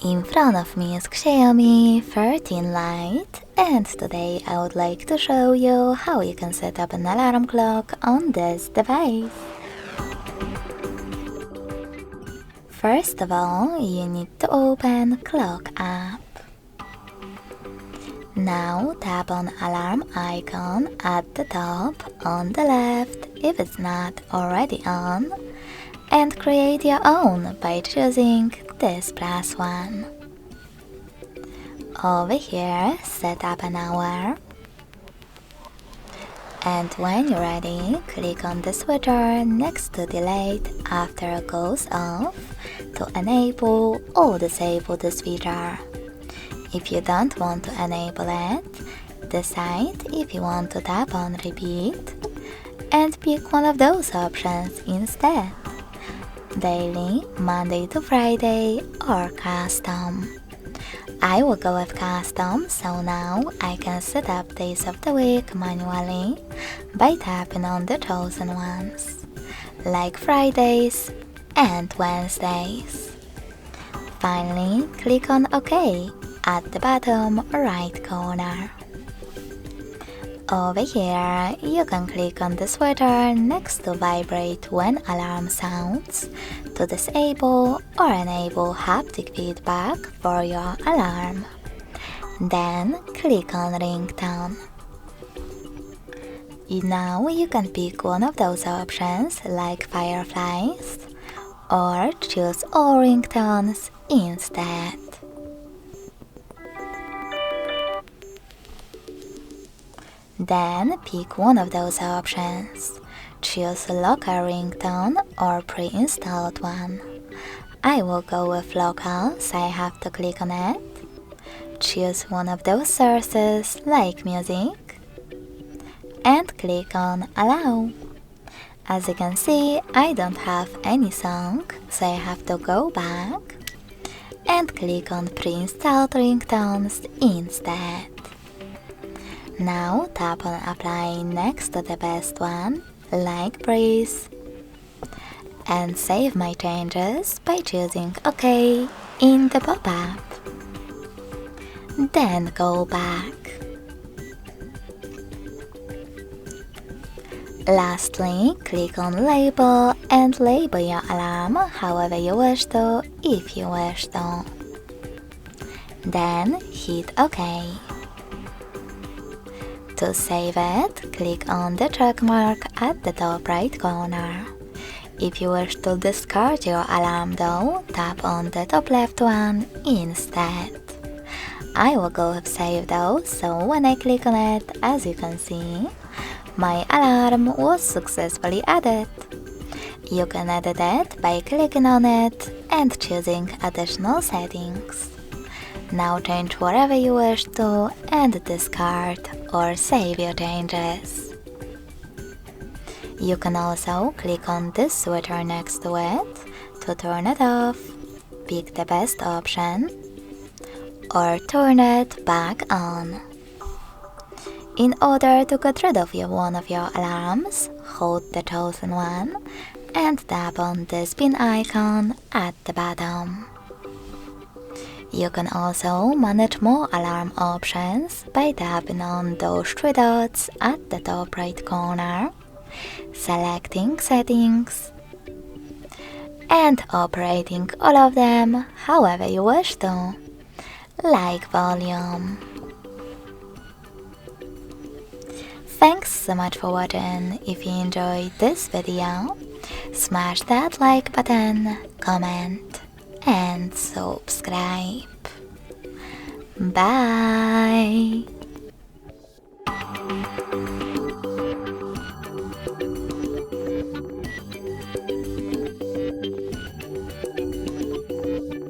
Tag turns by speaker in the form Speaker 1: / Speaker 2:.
Speaker 1: In front of me is XIAOMI 13 Lite, and today I would like to show you how you can set up an alarm clock on this device. First of all, you need to open Clock app. Now tap on alarm icon at the top on the left if it's not already on, and create your own by choosing this +1. Over here, set up an hour. And when you're ready, click on the switcher next to delete after it goes off to enable or disable this feature. If you don't want to enable it, decide if you want to tap on repeat and pick one of those options instead. Daily, Monday to Friday, or custom. I will go with custom, so now I can set up days of the week manually by tapping on the chosen ones, like Fridays and Wednesdays. Finally, click on OK at the bottom right corner. Over here, you can click on the switcher next to vibrate when alarm sounds to disable or enable haptic feedback for your alarm. Then click on ringtone. Now you can pick one of those options like fireflies or choose all ringtones instead. Then pick one of those options. Choose local ringtone or pre-installed one. I will go with local, so I have to click on it. Choose one of those sources like music and click on allow. As you can see, I don't have any song, so I have to go back and click on pre-installed ringtones instead. Now tap on apply next to the best one, like breeze, and save my changes by choosing OK in the pop-up. Then go back. Lastly, click on label and label your alarm however you wish to, if you wish to. Then hit OK. To save it, click on the check mark at the top right corner. If you wish to discard your alarm though, tap on the top left one instead. I will go with save though, so when I click on it, as you can see, my alarm was successfully added. You can edit it by clicking on it and choosing additional settings. Now change whatever you wish to and discard or save your changes. You can also click on this switcher next to it to turn it off, pick the best option, or turn it back on. In order to get rid of one of your alarms, hold the chosen one and tap on the spin icon at the bottom. You can also manage more alarm options by tapping on those 3 dots at the top right corner, selecting settings, and operating all of them however you wish to, like volume. Thanks so much for watching. If you enjoyed this video, smash that like button, comment, and subscribe. Bye!